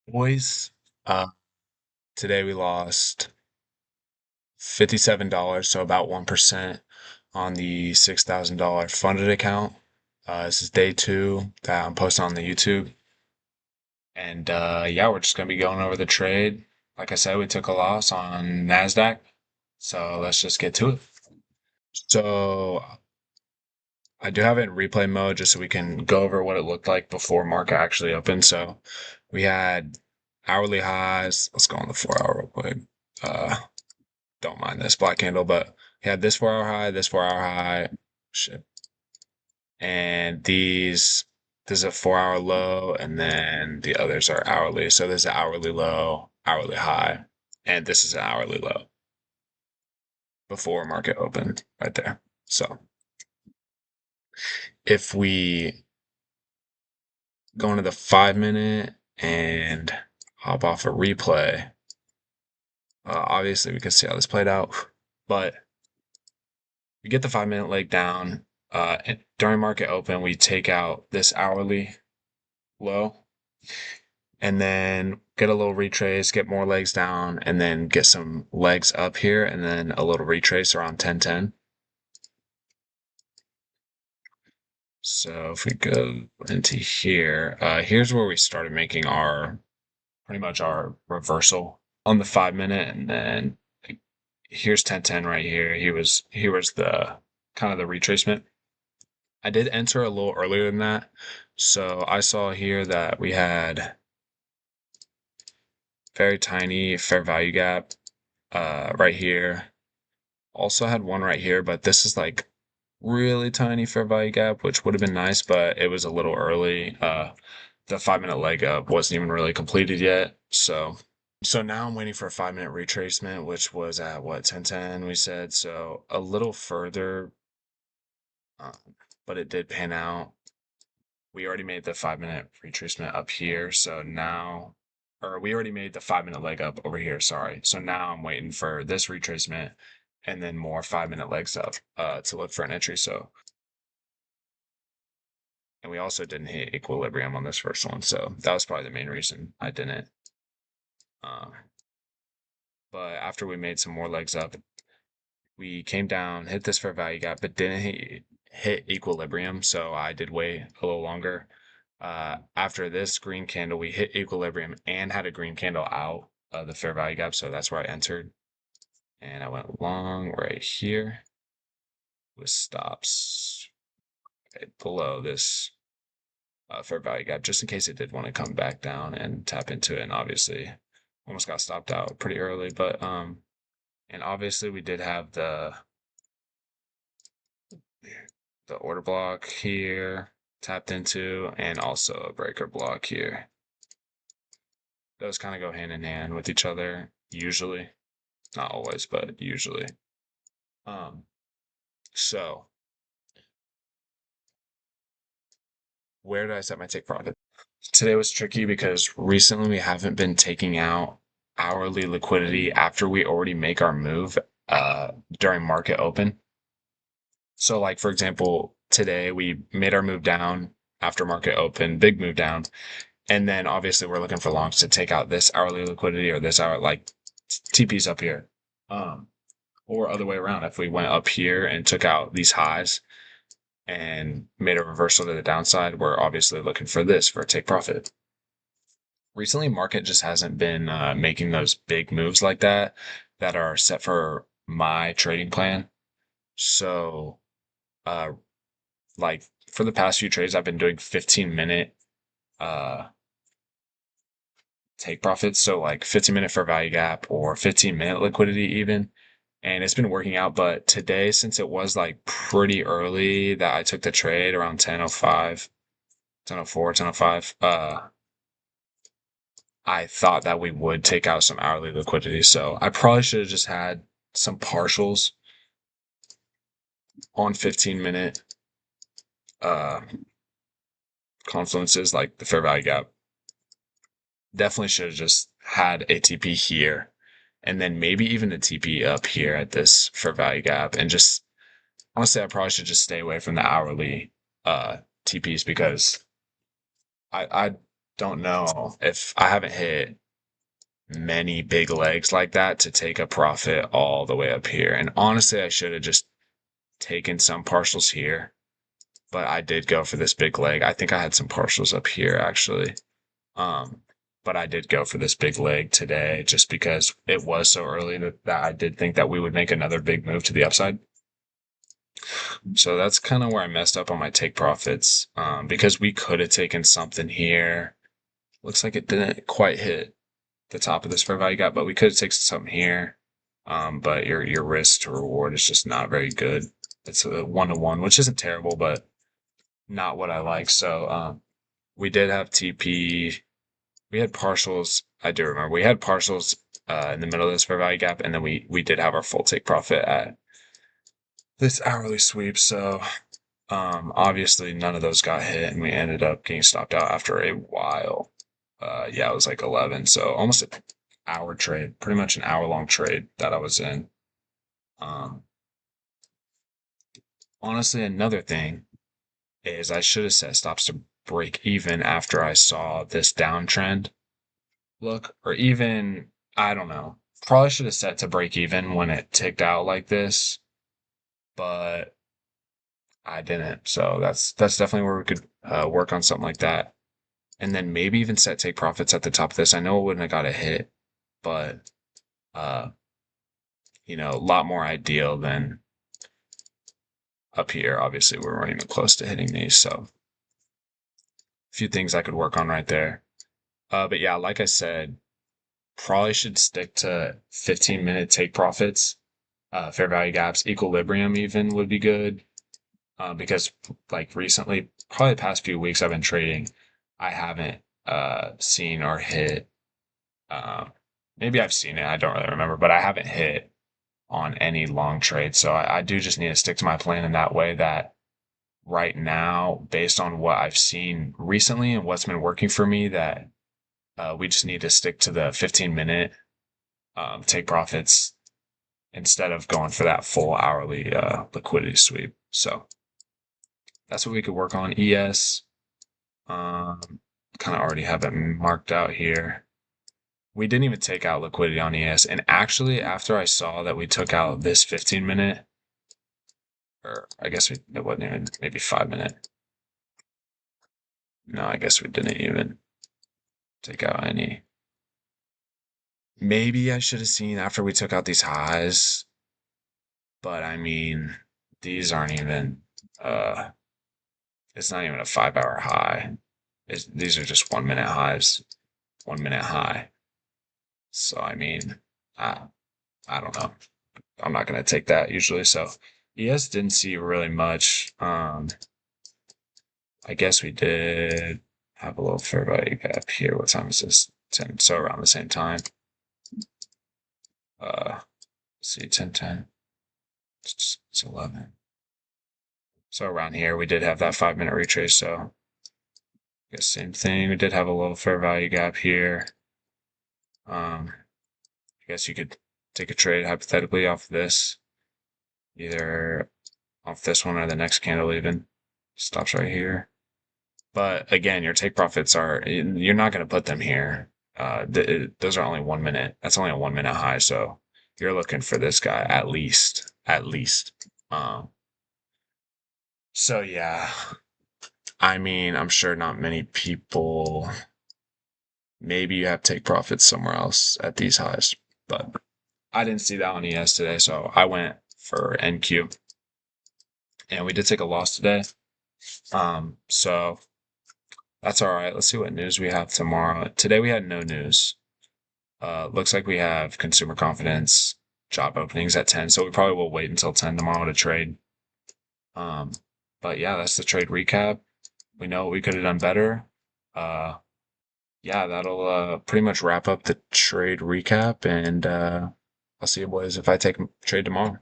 Boys, uh, today we lost $57, so about 1% on the $6,000 funded account. This is day two that I'm posting on the YouTube. And yeah, we're just going to be going over the trade. Like I said, we took a loss on NASDAQ. So let's just get to it. So I do have it in replay mode just so we can go over what it looked like before market actually opened. So we had hourly highs. Let's go on the 4 hour real quick. Uh, don't mind this black candle, but he had this 4 hour high, this 4 hour high, shit, and this is a 4 hour low, and then the others are hourly. So there's an hourly low, hourly high, and this is an hourly low before market opened right there. So if we go into the 5 minute and hop off a replay, obviously we can see how this played out, but we get the 5 minute leg down. During market open, we take out this hourly low and then get a little retrace, get more legs down, and then get some legs up here, and then a little retrace around 1010. So if we go into here, here's where we started making our pretty much our reversal on the 5 minute, and then here's 1010 right here. Here was the kind of the retracement. I did enter a little earlier than that. So I saw here that we had very tiny fair value gap right here. Also had one right here, but this is like really tiny fair value gap, which would have been nice, but it was a little early. The 5 minute leg up wasn't even really completed yet. So now I'm waiting for a 5 minute retracement, which was at what, 1010 we said. So a little further, but it did pan out. We already made the 5 minute retracement up here. So now, or we already made the 5 minute leg up over here. Sorry. So now I'm waiting for this retracement and then more 5 minute legs up to look for an entry. So, and we also didn't hit equilibrium on this first one. So that was probably the main reason I didn't. Uh, but after we made some more legs up, we came down, hit this fair value gap, but didn't hit equilibrium. So I did wait a little longer. After this green candle, we hit equilibrium and had a green candle out of the fair value gap. So that's where I entered. And I went long right here with stops right below this fair value gap, just in case it did want to come back down and tap into it. And obviously, almost got stopped out pretty early. But and obviously we did have the order block here tapped into, and also a breaker block here. Those kind of go hand in hand with each other usually, not always, but usually. So where did I set my take profit? Today was tricky because recently we haven't been taking out hourly liquidity after we already make our move during market open. So like for example, today we made our move down after market open, big move down. And then obviously we're looking for longs to take out this hourly liquidity or this hour like TP's up here. Or other way around. If we went up here and took out these highs and made a reversal to the downside, we're obviously looking for this for a take profit. Recently, market just hasn't been making those big moves like that are set for my trading plan. So, uh, like for the past few trades, I've been doing 15-minute take profits. So like 15-minute fair value gap or 15-minute liquidity even. And it's been working out. But today, since it was like pretty early that I took the trade around 10:05, 10:04, 10:05, I thought that we would take out some hourly liquidity. So I probably should have just had some partials on 15-minute confluences like the fair value gap. Definitely should have just had a TP here and then maybe even a TP up here at this fair value gap. And just honestly, I probably should just stay away from the hourly TPs because I don't know if I haven't hit many big legs like that to take a profit all the way up here. And honestly, I should have just taken some partials here, but I did go for this big leg. I think I had some partials up here actually. Um, but I did go for this big leg today just because it was so early that I did think that we would make another big move to the upside. So that's kind of where I messed up on my take profits, because we could have taken something here. Looks like it didn't quite hit the top of this fair value gap, but we could have taken something here. But your risk to reward is just not very good. It's a 1-to-1, which isn't terrible, but not what I like. So we did have TP. We had partials. I do remember we had partials in the middle of this fair value gap, and then we did have our full take profit at this hourly sweep. So obviously none of those got hit, and we ended up getting stopped out after a while. Yeah, it was like 11, so almost an hour trade, pretty much an hour-long trade that I was in. Um, Honestly, another thing is I should have set stops to break even after I saw this downtrend look, or even, I don't know, probably should have set to break even when it ticked out like this, but I didn't. So that's definitely where we could work on something like that. And then maybe even set take profits at the top of this. I know it wouldn't have got a hit, but uh, a lot more ideal than up here. Obviously, we weren't even close to hitting these, so a few things I could work on right there. But yeah, like I said, probably should stick to 15-minute take profits, fair value gaps, equilibrium even would be good. Because like recently, probably the past few weeks I've been trading, I haven't seen or hit. Uh, Maybe I've seen it, I don't really remember, but I haven't hit on any long trades. So I do just need to stick to my plan in that way that right now, based on what I've seen recently and what's been working for me, that we just need to stick to the 15-minute take profits instead of going for that full hourly liquidity sweep. So that's what we could work on. ES, kind of already have it marked out here. We didn't even take out liquidity on ES. And actually, after I saw that we took out this 15-minute, or I guess it wasn't even, maybe 5-minute. No, I guess we didn't even take out any. Maybe I should have seen after we took out these highs, but I mean, these aren't even, it's not even a 5-hour high. These are just 1-minute highs, 1-minute high. So, I mean, I don't know. I'm not going to take that usually. So, ES didn't see really much. I guess we did have a little fair value gap here. What time is this? 10. So around the same time. Let's see, 10:10. It's 11. So around here, we did have that 5-minute retrace. So I guess same thing. We did have a little fair value gap here. I guess you could take a trade hypothetically off this, either off this one or the next candle even. Stops right here. But again, your take profits you're not going to put them here. Those are only 1 minute. That's only a 1-minute high. So you're looking for this guy at least. So yeah, I mean, I'm sure not many people, maybe you have take profits somewhere else at these highs, but I didn't see that on ES today. So I went for NQ and we did take a loss today. So that's all right. Let's see what news we have tomorrow. Today we had no news. Looks like we have consumer confidence, job openings at 10. So we probably will wait until 10 tomorrow to trade. But yeah, that's the trade recap. We know what we could have done better. Yeah, that'll pretty much wrap up the trade recap. And I'll see you boys if I take trade tomorrow.